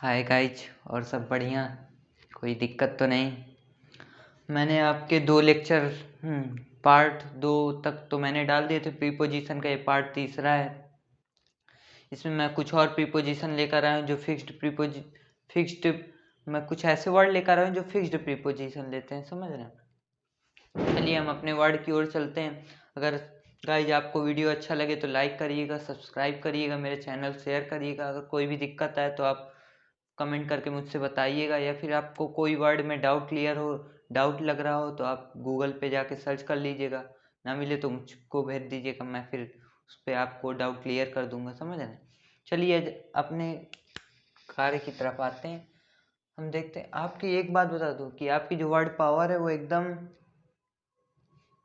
Hi guys. और सब बढ़िया, कोई दिक्कत तो नहीं। मैंने आपके 2 लेक्चर पार्ट 2 तक तो मैंने डाल दिए थे। प्रीपोजिशन का ये पार्ट तीसरा है। इसमें मैं कुछ और प्रीपोजिशन लेकर आया हूँ जो फिक्स्ड मैं कुछ ऐसे वर्ड लेकर आया हूँ जो फिक्स्ड प्रीपोजिशन लेते हैं, समझ रहे हैं। चलिए हम अपने वर्ड की ओर चलते हैं। अगर गाइज आपको वीडियो अच्छा लगे तो लाइक करिएगा, सब्सक्राइब करिएगा, मेरे चैनल शेयर करिएगा। अगर कोई भी दिक्कत आए तो आप कमेंट करके मुझसे बताइएगा, या फिर आपको कोई वर्ड में डाउट लग रहा हो तो आप गूगल पे जाके सर्च कर लीजिएगा। ना मिले तो मुझको भेज दीजिएगा, मैं फिर उस पर आपको डाउट क्लियर कर दूंगा, समझ रहे हैं। चलिए अपने कार्य की तरफ आते हैं। हम देखते हैं। आपकी एक बात बता दूं कि आपकी जो वर्ड पावर है वो एकदम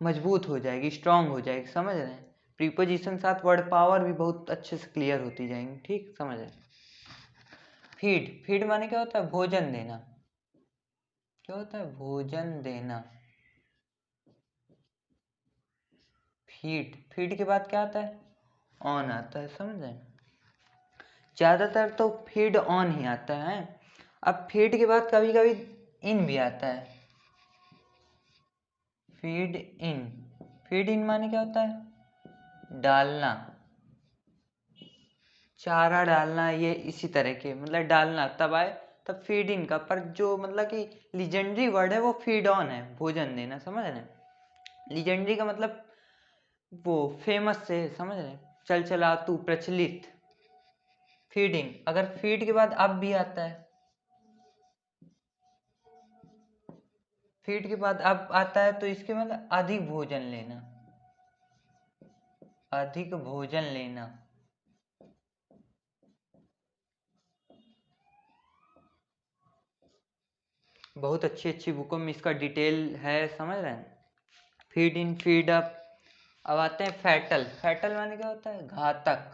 मजबूत हो जाएगी, स्ट्रांग हो जाएगी, समझ रहे हैं। प्रीपोजिशन साथ वर्ड पावर भी बहुत अच्छे से क्लियर होती जाएंगी, ठीक समझ रहे हैं। फीड फीड माने क्या होता है? भोजन देना। क्या होता है? भोजन देना। फीड फीड के बाद क्या आता है? ऑन आता है, समझे। ज्यादातर तो फीड ऑन ही आता है। अब फीड के बाद कभी कभी इन भी आता है। Feed in. फीड इन माने क्या होता है? डालना, चारा डालना, ये इसी तरह के मतलब डालना तब आए तब फीड इन का। पर जो मतलब कि लीजेंडरी वर्ड है वो फीड ऑन है, भोजन देना, समझ रहे हैं। लीजेंडरी का मतलब वो फेमस से, समझ रहे हैं। चल चला तू, प्रचलित। फीडिंग, अगर फीड के बाद अब भी आता है, फीड के बाद अब आता है तो इसके मतलब अधिक भोजन लेना, अधिक भोजन लेना। बहुत अच्छी अच्छी बुकों में इसका डिटेल है, समझ रहे हैं। Feed in, feed up. अब आते हैं फैटल। फैटल माने क्या होता है? घातक,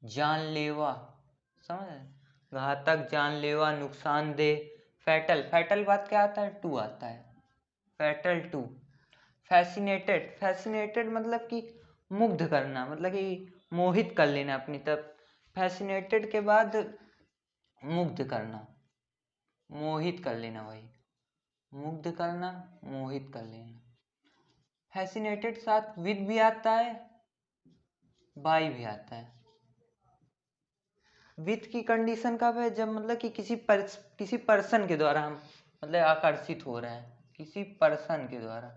जानलेवा, समझ रहे हैं। घातक, जानलेवा, नुकसानदेह। फैटल, फैटल बात क्या आता है? टू आता है। Fatal to. फैसिनेटेड, फैसिनेटेड मतलब कि मुग्ध करना, मतलब कि मोहित कर लेना अपनी तरफ। फैसिनेटेड के बाद मुग्ध करना, मोहित कर लेना, वही मुग्ध करना, मोहित कर लेना। फैसिनेटेड साथ विद भी आता है, बाय भी आता है। विद की कंडीशन कब है? जब मतलब कि किसी पर्सन के द्वारा हम मतलब आकर्षित हो रहे हैं, किसी पर्सन के द्वारा।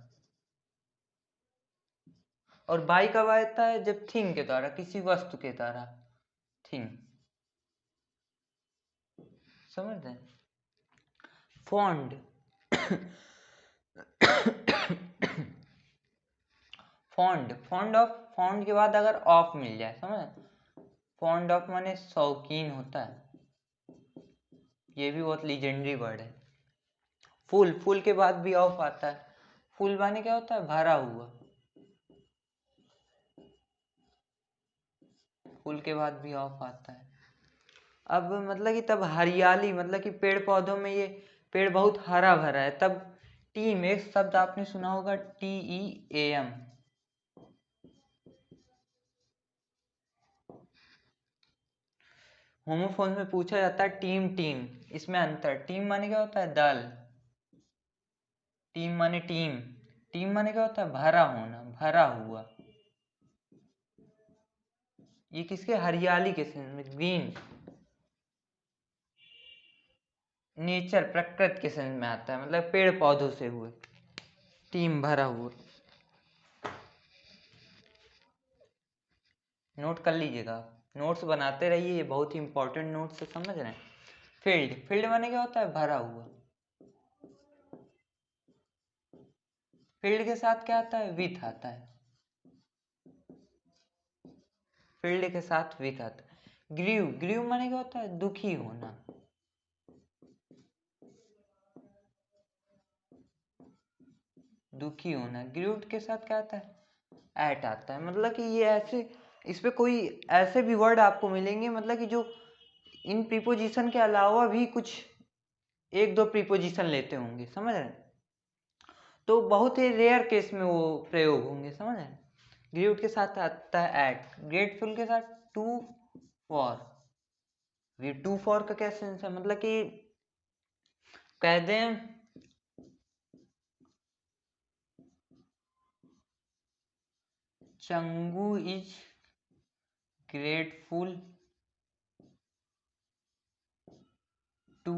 और बाय कब आता है? जब थिंग के द्वारा, किसी वस्तु के द्वारा, थिंग, समझ रहे हैं। Fond, fond, fond of, fond के बाद अगर ऑफ मिल जाए, समझ। फॉन्ड ऑफ माने शौकीन होता है, ये भी बहुत लीजेंडरी वर्ड है। फुल, फुल के बाद भी ऑफ आता है। फुल माने क्या होता है? भरा हुआ। फुल के बाद भी ऑफ आता है। अब मतलब कि तब हरियाली, मतलब कि पेड़ पौधों में ये पेड़ बहुत हरा भरा है, तब टीम, एक शब्द आपने सुना होगा, TEAM। होमोफोन में पूछा जाता है टीम टीम, इसमें अंतर। टीम माने क्या होता है? दल। टीम माने टीम। टीम माने क्या होता है? भरा होना, भरा हुआ। ये किसके? हरियाली के सेंस में, ग्रीन। नेचर, प्रकृति के सेंस में आता है, मतलब पेड़ पौधों से हुए। टीम, भरा हुआ। नोट कर लीजिएगा, नोट्स बनाते रहिए, ये बहुत ही इंपॉर्टेंट नोट्स है, समझ रहे हैं। फील्ड, फील्ड माने क्या होता है? भरा हुआ। फील्ड के साथ क्या आता है? विथ आता है। फील्ड के साथ विथ आता है। ग्रीव, ग्रीव माने क्या होता है? दुखी होना। दुखी होना। ग्रीव्ड के साथ क्या आता है? एट आता है। मतलब कि ये ऐसे, इस पे कोई ऐसे भी वर्ड आपको मिलेंगे मतलब कि जो इन प्रीपोजिशन के अलावा भी कुछ एक दो प्रीपोजिशन लेते होंगे, समझ रहे हैं। तो बहुत ही रेयर केस में वो प्रयोग होंगे, समझ रहे हैं। ग्रीव्ड के साथ आता है एट। ग्रेटफुल के साथ टू, फॉर, ये टू फॉर का क्या सेंस है, मतलब कि कह दें Changu is grateful to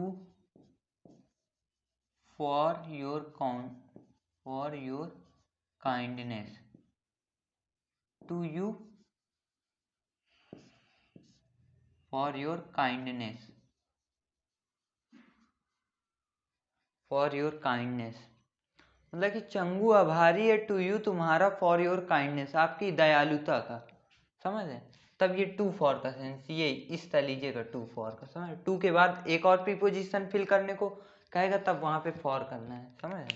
for your kindness to you for your kindness मतलब कि चंगू आभारी है टू यू तुम्हारा फॉर योर काइंडनेस आपकी दयालुता का, समझ है। तब ये टू फॉर का सेंस ये इस तरीके का टू फॉर का, समझ। टू के बाद एक और प्रीपोजिशन फिल करने को कहेगा तब वहां पे फॉर करना है, समझ।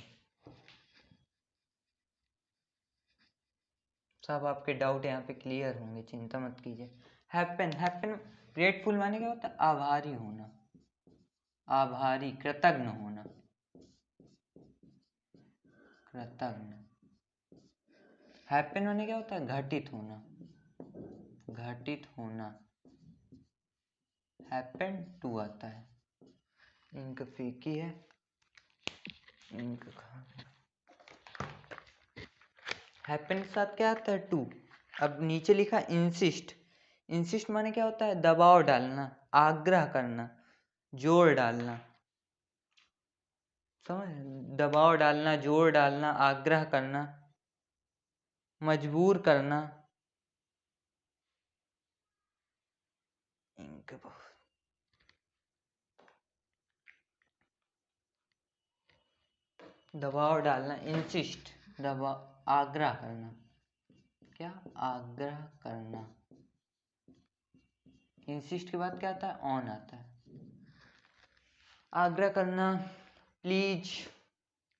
सब आपके डाउट यहाँ पे क्लियर होंगे, चिंता मत कीजिए। हैपन ग्रेटफुल माने क्या होता है, आभारी होना, आभारी कृतज्ञ होना, कृतज्ञ। हैपन माने क्या होता है, घटित होना, घटित होना। हैपन टू आता है, इंक फीकी है, इंक हैपन के साथ क्या आता है, टू। अब नीचे लिखा इंसिस्ट, इंसिस्ट माने क्या होता है, दबाव डालना, आग्रह करना, जोर डालना, समझ। दबाव डालना, जोर डालना, आग्रह करना, मजबूर करना। दबाव डालना, इंसिस्ट, दबाव, आग्रह करना, क्या, आग्रह करना। इंसिस्ट के बाद क्या आता है, ऑन आता है। आग्रह करना, प्लीज,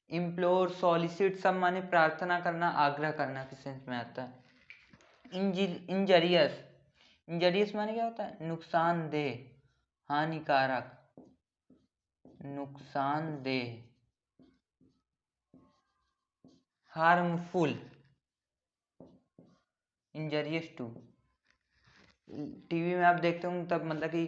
इम्प्लोर, सॉलिसिट सब माने प्रार्थना करना, आग्रह करना के सेंस में आता है। इंजरियस, इंजरियस माने क्या होता है, नुकसानदेह, हानिकारक, नुकसानदेह, हार्मफुल, इंजरियस टू। टीवी में आप देखते होंगे तब, मतलब कि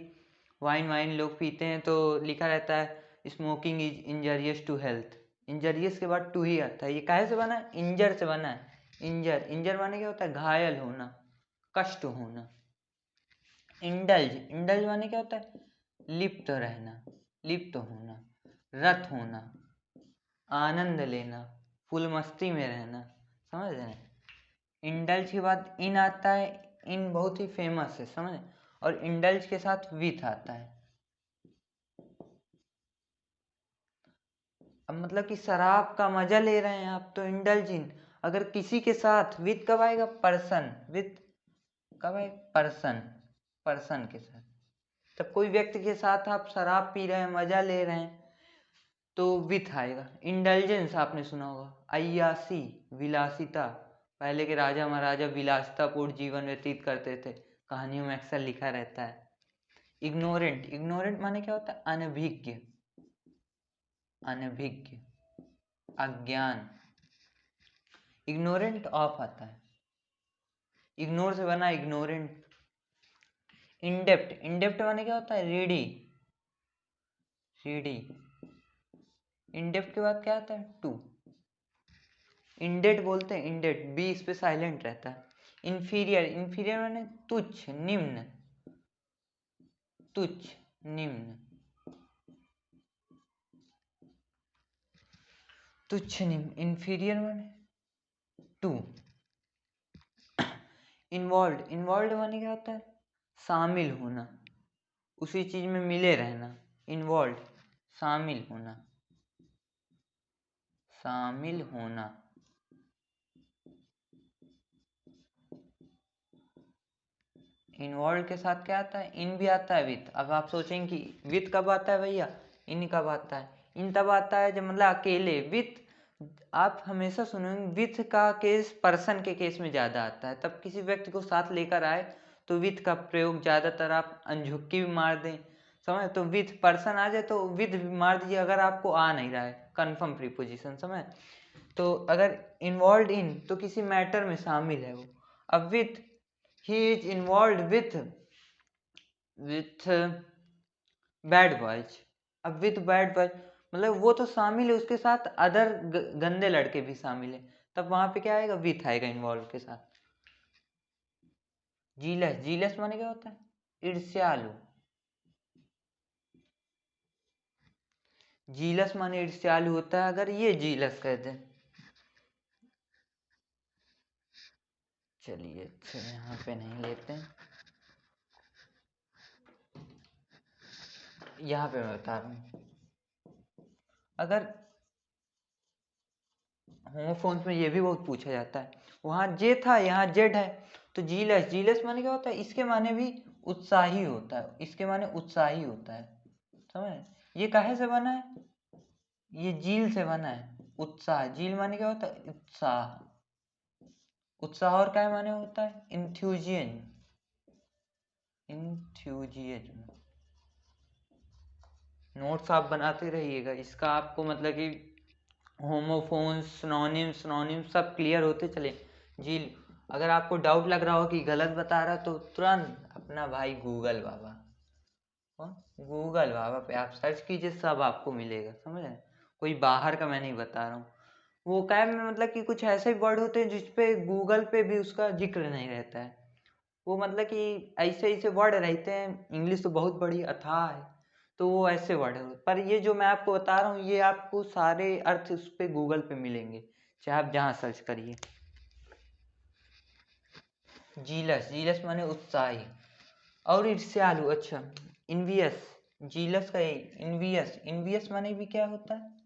वाइन लोग पीते हैं तो लिखा रहता है smoking is injurious to health. Injurious के बाद टू ही आता है। ये काहे से बना है, इंजर से बना है। इंजर माने क्या होता है, घायल होना, कष्ट होना। इंडल्ज माने क्या होता है, लिप्त रहना, लिप्त होना, रत होना, आनंद लेना, फुल मस्ती में रहना, समझ रहे हैं। इंडल्ज के बाद इन आता है, इन बहुत ही फेमस है, समझ। और इंडल्ज के साथ विथ आता है। अब मतलब कि शराब का मजा ले रहे हैं आप तो इंडल्ज इन। अगर किसी के साथ, विथ कब आएगा, पर्सन, विथ कब आएगा, पर्सन, पर्सन के साथ। तब कोई व्यक्ति के साथ आप शराब पी रहे हैं, मजा ले रहे हैं तो विथ आएगा। इंडल्जेंस आपने सुना होगा, अय्यासी, विलासिता। पहले के राजा महाराजा विलासितापूर्ण जीवन व्यतीत करते थे, कहानियों में अक्सर लिखा रहता है। इग्नोरेंट माने क्या होता है, अनभिज्ञ, अनभिज्ञ, अज्ञान। इग्नोरेंट ऑफ आता है, इग्नोर से बना इग्नोरेंट। इंडेप्ट माने क्या होता है, रीडी, रीडी। इंडेप्ट के बाद क्या आता है, टू। इंडेट बोलते हैं, इंडेट, बी इस पे साइलेंट रहता है। इंफीरियर माने तुच्छ, निम्न, तुच्छ, निम्न, तुच्छ निम्न। इंफीरियर माने टू। इन्वॉल्व माने क्या होता है, शामिल होना, उसी चीज में मिले रहना। इन्वॉल्व, शामिल होना, शामिल होना। इन्वॉल्व के साथ क्या आता है, इन भी आता है, विथ। अब आप सोचेंगे कि विथ कब आता है भैया, इन कब आता है। इन तब आता है जब मतलब अकेले। विथ आप हमेशा सुनेंगे, विथ का केस पर्सन के केस में ज्यादा आता है। तब किसी व्यक्ति को साथ लेकर आए तो विथ का प्रयोग ज्यादातर, आप अनझुक्की भी मार दें, समझ, तो विथ। पर्सन आ जाए तो विथ भी मार दीजिए, अगर आपको आ नहीं रहा है कन्फर्म प्रीपोजिशन, समझ। तो अगर इन्वॉल्व इन तो किसी मैटर में शामिल है वो। अब with, he is involve with bad boys. अब विद बैड बॉयज मतलब वो तो शामिल है, उसके साथ अदर गंदे लड़के भी शामिल है, तब वहां पे क्या आएगा, विथ आएगा इन्वॉल्व के साथ। जीलस, जीलस माने क्या होता है, ईर्ष्यालु। जीलस माने ईर्ष्यालु होता है, अगर ये जीलस कहते हैं। चलिए अच्छा यहाँ पे नहीं लेते हैं, यहाँ पे मैं बता रहा हूँ। अगर होमोफोन्स में ये भी बहुत पूछा जाता है, वहाँ जे था यहाँ जेड है, तो जीलस, जीलस माने क्या होता है, इसके माने भी उत्साही होता है, इसके माने उत्साही होता है, समझ। ये काहे से बना है, ये जील से बना है, उत्साह। जील माने क्या होता है, उत्साह। उत्साह और क्या माने होता है, इंथ्यूजियन, इंथ्यूजियज्म। नोट्स आप बनाते रहिएगा, इसका आपको मतलब कि होमोफोन्स, सिनोनिम, सिनोनिम सब क्लियर होते चले। जील, अगर आपको डाउट लग रहा हो कि गलत बता रहा तो तुरंत अपना भाई गूगल बाबा, गूगल बाबा पे आप सर्च कीजिए, सब आपको मिलेगा, समझ रहे। कोई बाहर का मैं नहीं बता रहा हूँ। वो क्या में मतलब कि कुछ ऐसे वर्ड होते हैं जिसपे गूगल पे भी उसका जिक्र नहीं रहता है, वो मतलब कि ऐसे ऐसे वर्ड रहते हैं, इंग्लिश तो बहुत बड़ी अथाह है, तो वो ऐसे वर्ड है, पर ये जो मैं आपको बता रहा हूँ ये आपको सारे अर्थ उस पे गूगल पे मिलेंगे, चाहे आप जहाँ सर्च करिए। जीलस, जीलस माने उत्साही, और ईर्ष्यालु, अच्छा इनवियस, जीलस का इनवियस, इनवियस माने भी क्या होता है,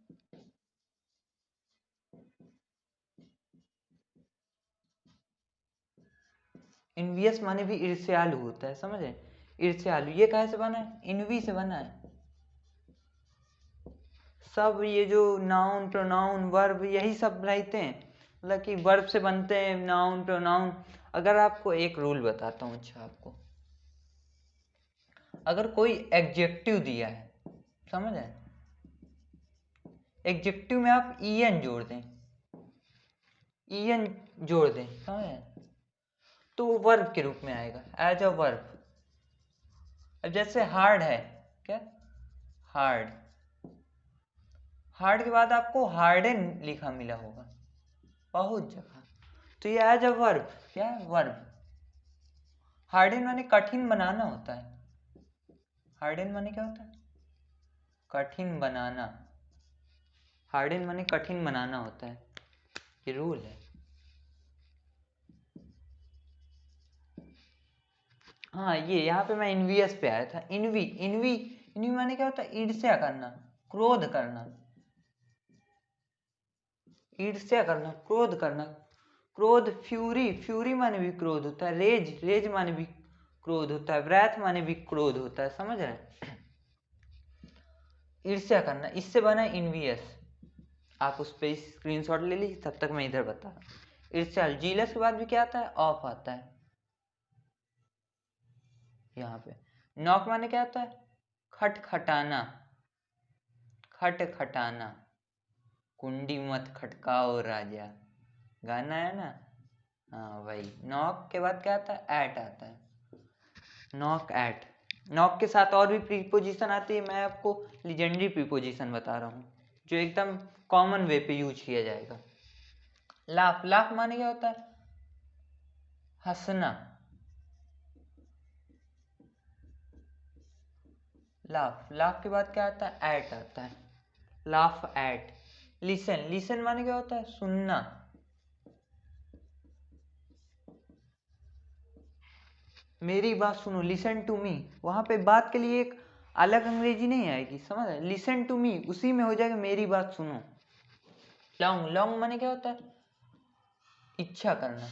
इनवियस माने भी ईर्ष्यालु होता है, समझे। ईर्ष्यालु ये कहाँ से बना है, इनवी से बना है। सब ये जो नाउन, प्रोनाउन, वर्ब यही सब रहते हैं, मतलब कि वर्ब से बनते हैं नाउन, प्रोनाउन। अगर आपको एक रूल बताता हूँ, अच्छा आपको, अगर कोई एडजेक्टिव दिया है, समझ है, एडजेक्टिव में आप ईएन जोड़ दें, ईएन जोड़ दें, समझ है, तो वो वर्ब के रूप में आएगा, एज अ वर्ब। अब जैसे हार्ड है, क्या, हार्ड, हार्ड के बाद आपको हार्डन लिखा मिला होगा बहुत जगह, तो ये एज अ वर्ब, क्या है, वर्ब। हार्डन माने कठिन बनाना होता है, हार्डन माने क्या होता है, कठिन बनाना, हार्डन माने कठिन बनाना होता है, ये रूल है। हाँ ये यहाँ पे मैं इनवियस पे आया था, इनवी, इनवी, इनवी माने क्या होता है, ईर्ष्या करना, क्रोध करना, ईर्ष्या करना, क्रोध करना, क्रोध, फ्यूरी, फ्यूरी माने भी क्रोध होता है, रेज, रेज माने भी क्रोध होता है, व्रैथ माने भी क्रोध होता है, समझ रहे हैं। ईर्ष्या करना, इससे बना इनवियस, आप उस पर स्क्रीनशॉट ले लीजिए, तब तक मैं इधर बता रहा हूँ। ईर्ष्या, जीलस के बाद भी क्या आता है, ऑफ आता है, यहाँ पे। नॉक माने क्या होता है, खटखटाना, खटखटाना, कुंडी मत खटकाओ राजा, गाना है ना, हाँ वही। नॉक के बाद क्या आता है, एट आता है, नॉक एट। नॉक के साथ और भी प्रीपोजिशन आती है, मैं आपको लिजेंडरी प्रीपोजिशन बता रहा हूँ जो एकदम कॉमन वे पे यूज किया जाएगा। लाफ, लाफ माने क्या होता है, हंसना, लाफ, लाफ के बाद क्या आता है, एट आता है, लाफ एट। लिसन, लिसन माने क्या होता है, सुनना, मेरी बात सुनो, लिसन टू मी, वहां पे बात के लिए एक अलग अंग्रेजी नहीं आएगी, समझ रहे, लिसन टू मी उसी में हो जाएगा, मेरी बात सुनो। लॉन्ग, लॉन्ग माने क्या होता है, इच्छा करना,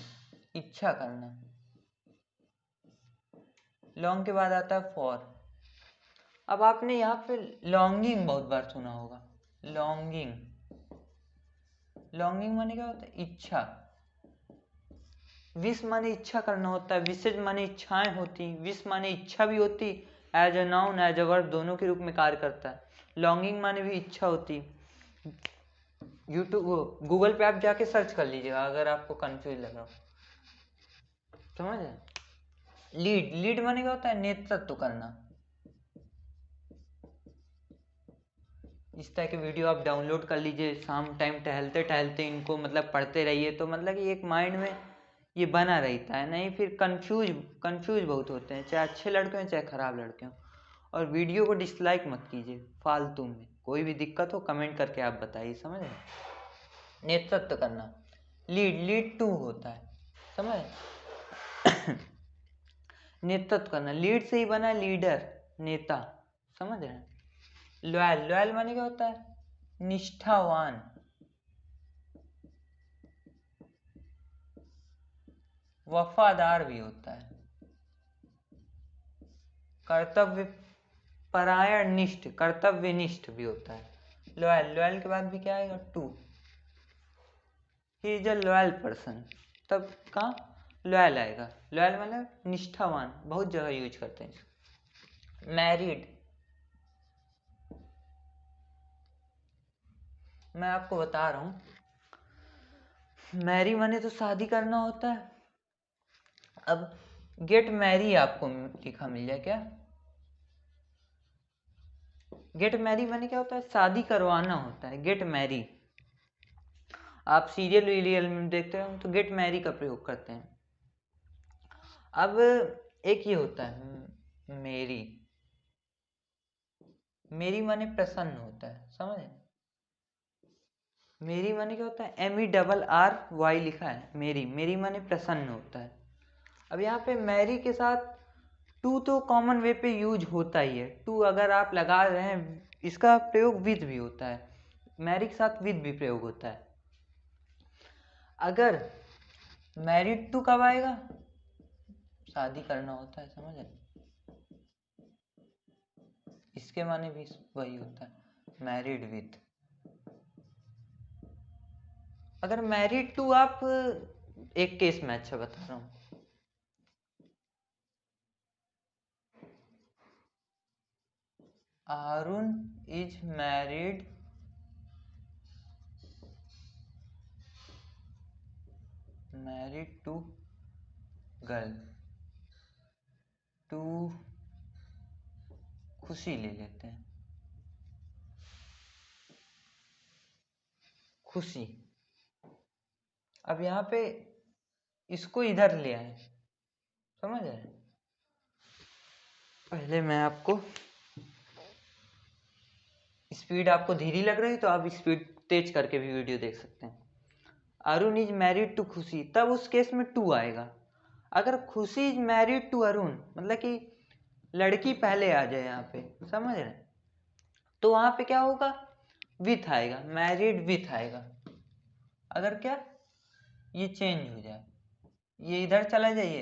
इच्छा करना। लॉन्ग के बाद आता है फॉर। अब आपने यहाँ पे लॉन्गिंग बहुत बार सुना होगा, लॉन्गिंग, लॉन्गिंग माने क्या होता है, इच्छा। विश माने इच्छा करना होता है, विशेज माने इच्छाएं होती, विश माने इच्छा भी होती, as a noun as a verb दोनों के रूप में कार्य करता है। लॉन्गिंग माने भी इच्छा होती। यूट्यूब, गूगल पे आप जाके सर्च कर लीजिएगा अगर आपको कंफ्यूज लग रहा हो, समझ। लीड, लीड माने क्या होता है, नेतृत्व करना, इस तरह के वीडियो आप डाउनलोड कर लीजिए, शाम टाइम टहलते टहलते इनको मतलब पढ़ते रहिए, तो मतलब कि एक माइंड में ये बना रहता है। नहीं फिर कंफ्यूज बहुत होते हैं, चाहे अच्छे लड़के हों चाहे ख़राब लड़के हों। और वीडियो को डिसलाइक मत कीजिए फालतू में। कोई भी दिक्कत हो कमेंट करके आप बताइए, समझ रहे? नेतृत्व करना, लीड टू होता है, समझ? नेतृत्व करना, लीड से ही बना लीडर, नेता, समझ रहे हैं? लॉयल माने क्या होता है? निष्ठावान, वफादार भी होता है, कर्तव्य परायण निष्ठ, कर्तव्यनिष्ठ भी होता है। लॉयल के बाद भी क्या आएगा? To, he is a loyal person, तब कहाँ लॉयल आएगा? लॉयल मतलब निष्ठावान, बहुत जगह यूज करते हैं। मैरिड, मैं आपको बता रहा हूँ, मैरी माने तो शादी करना होता है। अब गेट मैरी आपको लिखा मिल जाए क्या? गेट मैरी माने क्या होता है? शादी करवाना होता है, गेट मैरी। आप सीरियल वीरियल में देखते हो तो गेट मैरी का प्रयोग करते हैं। अब एक ये होता है मेरी, मेरी माने प्रसन्न होता है, समझे? मेरी माने क्या होता है? MERRY लिखा है, मेरी माने प्रसन्न होता है। अब यहाँ पे मैरी के साथ टू तो कॉमन वे पे यूज होता ही है। टू अगर आप लगा रहे हैं, इसका प्रयोग विद भी होता है, मैरी के साथ विद भी प्रयोग होता है। अगर मैरिड टू कब आएगा? शादी करना होता है, समझ रहे? इसके माने भी वही होता है, मैरिड विद। अगर मैरिड टू, आप एक केस में अच्छा बता रहा हूँ, Arun is married to girl, to Khushi ले लेते हैं, खुशी। अब यहाँ पे इसको इधर ले आए, समझ रहे? पहले मैं आपको, स्पीड आपको धीरे लग रही तो आप स्पीड तेज करके भी वीडियो देख सकते हैं। अरुण इज मैरिड टू खुशी, तब उस केस में टू आएगा। अगर खुशी इज मैरिड टू अरुण, मतलब कि लड़की पहले आ जाए यहाँ पे, समझ रहे? तो वहां पे क्या होगा? विथ आएगा, मैरिड विथ आएगा। अगर क्या ये चेंज हो जाए, ये इधर चला जाइए,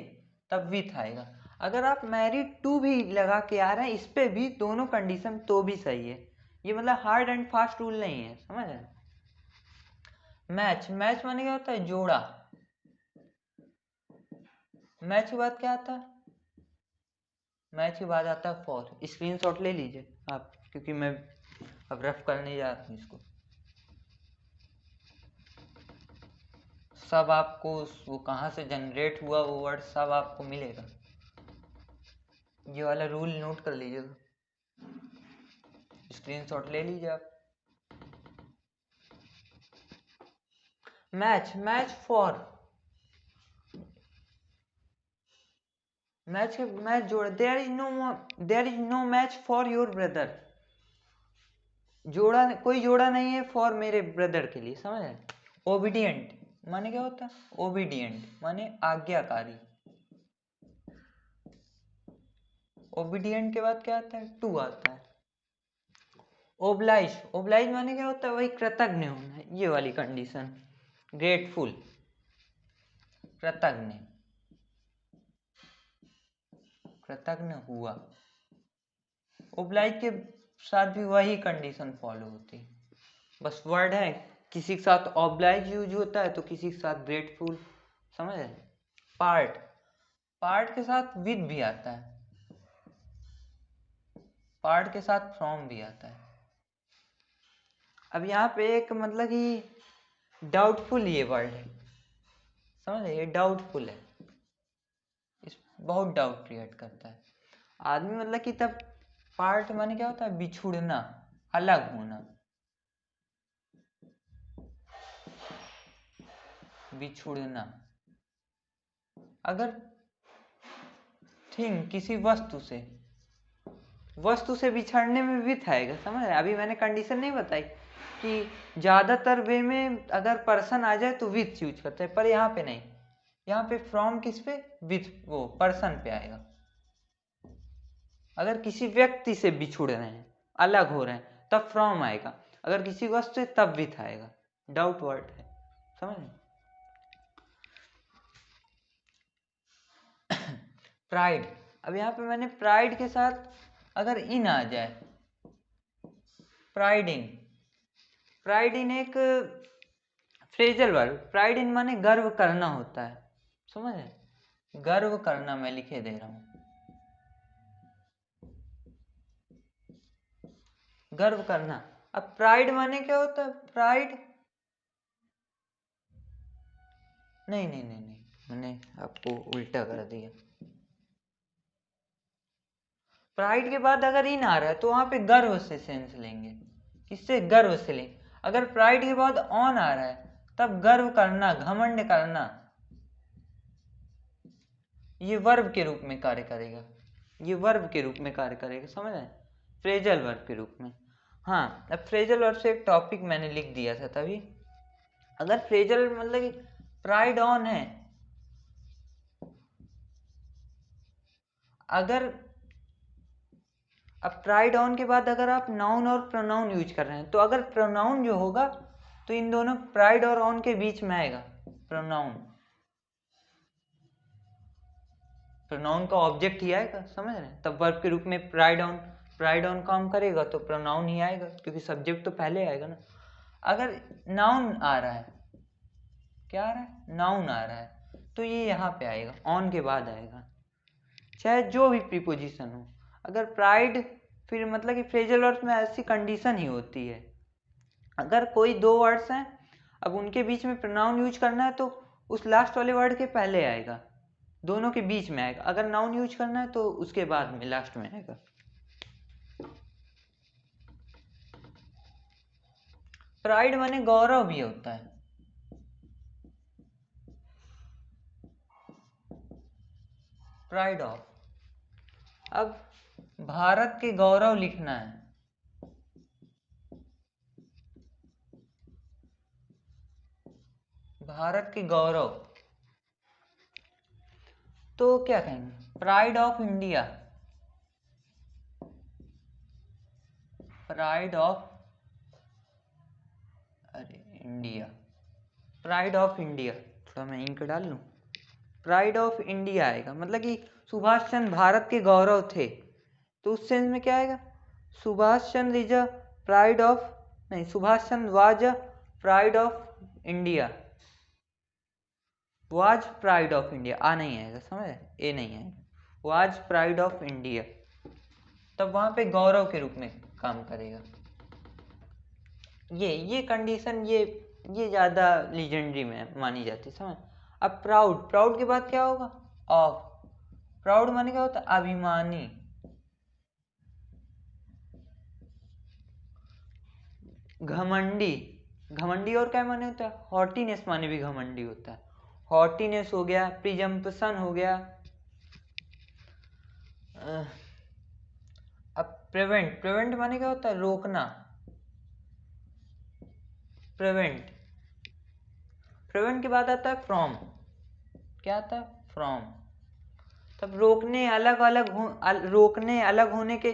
तब विथ आएगा। अगर आप मैरिड टू भी लगा के आ रहे हैं, इस पे भी दोनों कंडीशन तो भी सही है। ये मतलब हार्ड एंड फास्ट रूल नहीं है, समझ रहे? मैच माने क्या होता है? जोड़ा। मैच के बाद क्या आता है? मैच के बाद आता है फॉर। स्क्रीनशॉट ले लीजिए आप, क्योंकि मैं अब रफ करने जा रहा हूँ इसको। सब आपको वो कहाँ से जनरेट हुआ वो वर्ड सब आपको मिलेगा। ये वाला रूल नोट कर लीजिएगा, स्क्रीनशॉट ले लीजिए आप। मैच फॉर, मैच जोड़, there is no match for your brother. कोई जोड़ा नहीं है फॉर मेरे ब्रदर के लिए, समझ रहे? ओबीडियंट माने क्या होता है? ओबीडियंट माने आज्ञाकारी। ओबीडियंट के बाद क्या आता है? टू आता है। ओब्लाइज माने क्या होता है? वही कृतज्ञ होना, ये वाली कंडीशन, ग्रेटफुल, कृतज्ञ हुआ। ओब्लाइज के साथ भी वही कंडीशन फॉलो होती है, बस वर्ड है, किसी के साथ ओब्लाइज यूज होता है तो किसी के साथ ग्रेटफुल, समझ रहे? पार्ट के साथ विद भी आता है, पार्ट के साथ फ्रॉम भी आता है। अब यहाँ पे एक मतलब कि डाउटफुल ये वर्ड है, समझ रहे? ये डाउटफुल है, इस बहुत डाउट क्रिएट करता है आदमी, मतलब कि तब पार्ट माने क्या होता है? बिछुड़ना, अलग होना। बिछुड़ना। अगर थिंग किसी वस्तु से बिछड़ने में विथ आएगा, समझ रहे? अभी मैंने कंडीशन नहीं बताई कि ज्यादातर वे में अगर पर्सन आ जाए तो विथ यूज करते हैं, पर यहाँ पे नहीं, यहाँ पे फ्रॉम किस पे, विथ, वो पर्सन पे आएगा। अगर किसी व्यक्ति से बिछुड़ रहे हैं, अलग हो रहे हैं, तब फ्रॉम आएगा। अगर किसी वस्तु से, तब विथ आएगा। डाउट वर्ड है, समझ? प्राइड। अब यहाँ पे मैंने प्राइड के साथ अगर इन आ जाए, प्राइड इन एक फ्रेजल वर्ब। प्राइड इन माने गर्व करना होता है, समझ? गर्व करना, मैं लिखे दे रहा हूं, गर्व करना। अब प्राइड माने क्या होता है? प्राइड, नहीं, मैंने आपको उल्टा कर दिया। प्राइड के बाद अगर इन आ रहा है तो वहां पे गर्व से सेंस लेंगे। किससे? गर्व से लेंगे। अगर प्राइड के बाद ऑन आ रहा है तब गर्व करना, घमंड करना, ये वर्ब के रूप में कार्य करेगा। ये वर्ब के रूप में कार्य करेगा, समझ रहे? फ्रेजल वर्ब के रूप में। हाँ, अब फ्रेजल वर्ब से एक टॉपिक मैंने लिख दिया था तभी। अगर फ्रेजल मतलब कि प्राइड ऑन है, अगर अब प्राइड ऑन के बाद अगर आप नाउन और प्रोनाउन यूज कर रहे हैं, तो अगर प्रोनाउन जो होगा तो इन दोनों प्राइड और ऑन के बीच में आएगा प्रोनाउन। प्रोनाउन का ऑब्जेक्ट ही आएगा, समझ रहे हैं? तब वर्ब के रूप में प्राइड ऑन काम करेगा तो प्रोनाउन ही आएगा, क्योंकि सब्जेक्ट तो पहले आएगा ना। अगर नाउन आ रहा है, क्या आ रहा है? नाउन आ रहा है, तो ये यहाँ पे आएगा, ऑन के बाद आएगा, चाहे जो भी प्रीपोजिशन हो। अगर प्राइड, फिर मतलब कि फ्रेजल वर्ड्स में ऐसी कंडीशन ही होती है, अगर कोई दो वर्ड्स हैं, अब उनके बीच में प्रोनाउन यूज करना है तो उस लास्ट वाले वर्ड के पहले आएगा, दोनों के बीच में आएगा। अगर नाउन यूज करना है तो उसके बाद में, लास्ट में आएगा। प्राइड माने गौरव भी होता है। प्राइड ऑफ, अब भारत के गौरव लिखना है, भारत के गौरव, तो क्या कहेंगे? Pride of India, pride of, अरे इंडिया, प्राइड ऑफ इंडिया, थोड़ा मैं इंक डाल लूं। प्राइड ऑफ इंडिया आएगा, मतलब कि सुभाष चंद्र भारत के गौरव थे, तो उस सेंस में क्या आएगा? Subhash Chandra is a pride of, नहीं, Subhash Chandra was a pride of India, was pride of India, आ नहीं आएगा, समझे? ए नहीं आएगा, वाज प्राइड ऑफ इंडिया, तब वहां पे गौरव के रूप में काम करेगा। ये कंडीशन, ये ज्यादा लीजेंडरी में मानी जाती है, समझ? अब प्राउड के बाद क्या होगा? ऑफ। प्राउड माने क्या होता है? अभिमानी। घमंडी और क्या माने होता है? हॉटीनेस माने भी घमंडी होता है। हॉटीनेस हो गया, प्रिजम्पशन हो गया। अब प्रिवेंट माने क्या होता है? रोकना। प्रिवेंट के बाद आता है फ्रॉम। क्या आता है? फ्रॉम। तब रोकने अलग होने के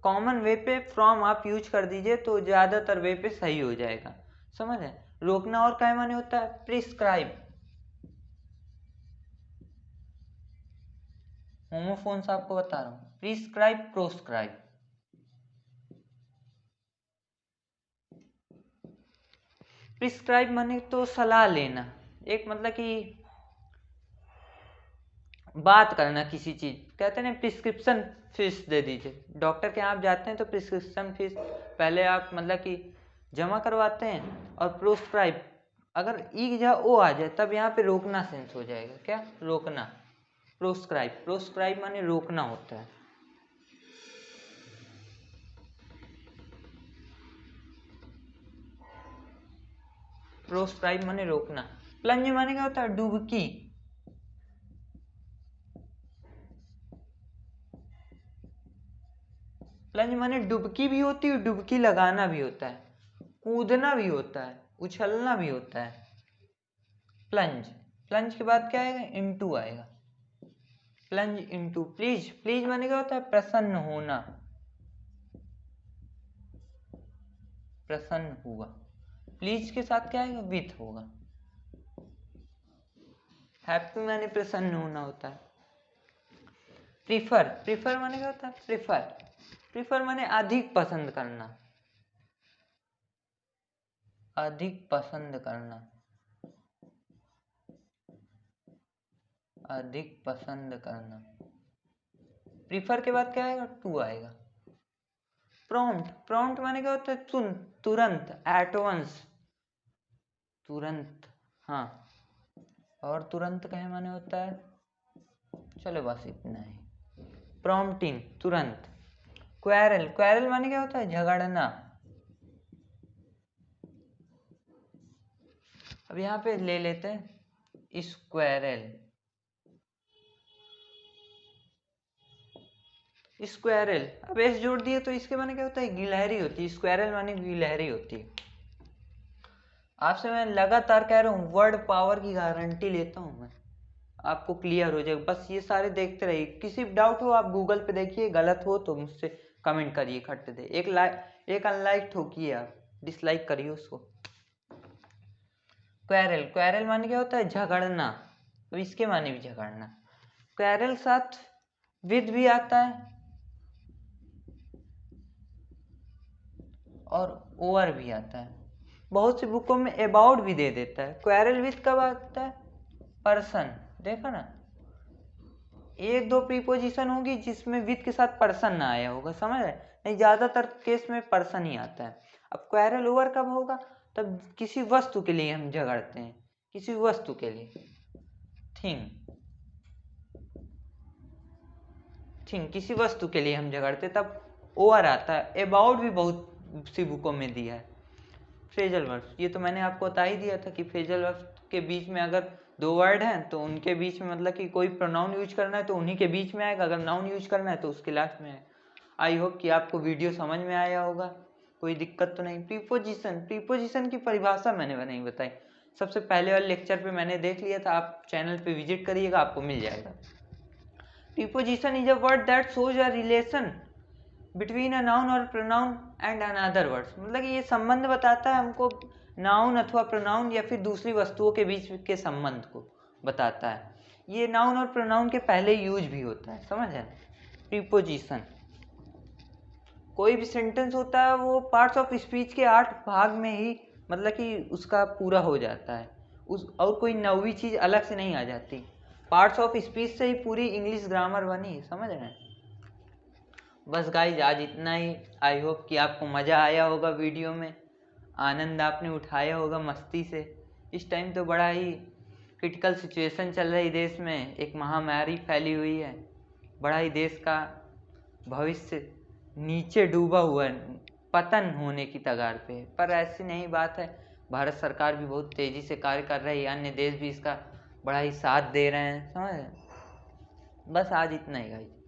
कॉमन वे पे फ्रॉम आप यूज कर दीजिए तो ज्यादातर वे पे सही हो जाएगा, समझ है? रोकना और क्या माने होता है? प्रिस्क्राइब। होमोफोन्स आपको बता रहा हूं, प्रिस्क्राइब, प्रोस्क्राइब। प्रिस्क्राइब माने तो सलाह लेना, एक मतलब कि बात करना किसी चीज, कहते हैं ना प्रिस्क्रिप्शन फीस दे दीजिए। डॉक्टर के यहाँ आप जाते हैं तो प्रिस्क्रिप्शन फीस पहले आप मतलब कि जमा करवाते हैं, और प्रोस्क्राइब अगर ई या ओ आ जाए तब यहाँ पे रोकना सेंस हो जाएगा। क्या? रोकना। प्रोस्क्राइब माने रोकना होता है। प्रोस्क्राइब माने रोकना। प्लंज माने क्या होता है? डुबकी। प्लंज माने डुबकी भी होती है, डुबकी लगाना भी होता है, कूदना भी होता है, उछलना भी होता है। प्लंज। प्लंज के बाद क्या आएगा? इनटू आएगा। Plunge into. प्लीज। प्लीज माने क्या होता है? प्रसन्न होना, प्रसन्न हुआ। प्लीज के साथ क्या आएगा? विथ होगा। हैप्पी माने प्रसन्न होना होता है। प्रीफर। प्रीफर माने क्या होता है? प्रीफर। प्रीफर माने अधिक पसंद करना, अधिक पसंद करना, अधिक पसंद करना। प्रीफर के बाद क्या आएगा? टू आएगा। प्रॉम्प्ट। प्रॉम्प्ट माने क्या होता है? तुरंत, एट वंस, तुरंत। हाँ, और तुरंत कहे माने होता है? चलो बस इतना ही। प्रॉम्प्टिंग, तुरंत। क्वेरल। क्वेरल माने क्या होता है? झगड़ना। अब यहाँ पे ले लेते हैं स्क्वेरल। स्क्वेरल, अब एस जोड़ दिए तो इसके माने क्या होता है? गिलहरी होती है। स्क्वेरल माने गिलहरी होती है। आपसे मैं लगातार कह रहा हूँ, वर्ड पावर की गारंटी लेता हूँ मैं, आपको क्लियर हो जाएगा। बस ये सारे देखते रहिए। किसी डाउट हो आप गूगल पे देखिए, गलत हो तो मुझसे कमेंट करिए, खट दे। एक अनलाइक ठोकिए, आप डिसलाइक करिए उसको। क्वेरल। क्वेरल माने क्या होता है? झगड़ना। तो इसके माने भी झगड़ना। क्वेरल साथ विद भी आता है और ओवर भी आता है। बहुत सी बुकों में अबाउट भी दे देता है। क्वेरल विद कब आता है? पर्सन। देखा ना, एक दो प्रीपोजिशन होगी जिसमें विद के साथ पर्सन ना आया होगा, समझ रहे? नहीं, ज्यादातर केस में पर्सन ही आता है। अब क्वेरल ओवर कब होगा? तब किसी वस्तु के लिए हम झगड़ते हैं, किसी वस्तु के लिए। थिंग। थिंग, किसी वस्तु के लिए हम झगड़ते तब ओवर आता है। अबाउट भी बहुत सी बुकों में दिया है। फ्रेजल वर्ब्स, ये तो मैंने आपको बता ही दिया था कि फ्रेजल वर्ब्स के बीच में अगर दो वर्ड हैं तो उनके बीच में, मतलब कि कोई प्रोनाउन यूज करना है तो उन्हीं के बीच में आएगा, अगर नाउन यूज करना है तो उसके लास्ट में आएगा। आई होप कि आपको वीडियो समझ में आया होगा, कोई दिक्कत तो नहीं। प्रीपोजिशन। प्रीपोजिशन की परिभाषा मैंने नहीं बताई, सबसे पहले वाले लेक्चर पे मैंने देख लिया था, आप चैनल पे विजिट करिएगा, आपको मिल जाएगा। Preposition is a word that shows a relation between a noun और प्रोनाउन एंड अनदर वर्ड्स, मतलब कि ये संबंध बताता है हमको नाउन अथवा प्रोनाउन या फिर दूसरी वस्तुओं के बीच के संबंध को बताता है। ये नाउन और प्रोनाउन के पहले यूज भी होता है, समझ है? प्रीपोजिशन कोई भी सेंटेंस होता है वो पार्ट्स ऑफ स्पीच के 8 भाग में ही, मतलब कि उसका पूरा हो जाता है, उस और कोई नवी चीज अलग से नहीं आ जाती। पार्ट्स ऑफ स्पीच से ही पूरी इंग्लिश ग्रामर बनी, समझ रहे हैं? बस गाइज आज इतना ही। आई होप कि आपको मज़ा आया होगा, वीडियो में आनंद आपने उठाया होगा मस्ती से। इस टाइम तो बड़ा ही क्रिटिकल सिचुएशन चल रही देश में, एक महामारी फैली हुई है, बड़ा ही देश का भविष्य नीचे डूबा हुआ है, पतन होने की कगार पे। पर ऐसी नहीं बात है, भारत सरकार भी बहुत तेज़ी से कार्य कर रही है, अन्य देश भी इसका बड़ा ही साथ दे रहे हैं, समझ? बस आज इतना ही गाइज।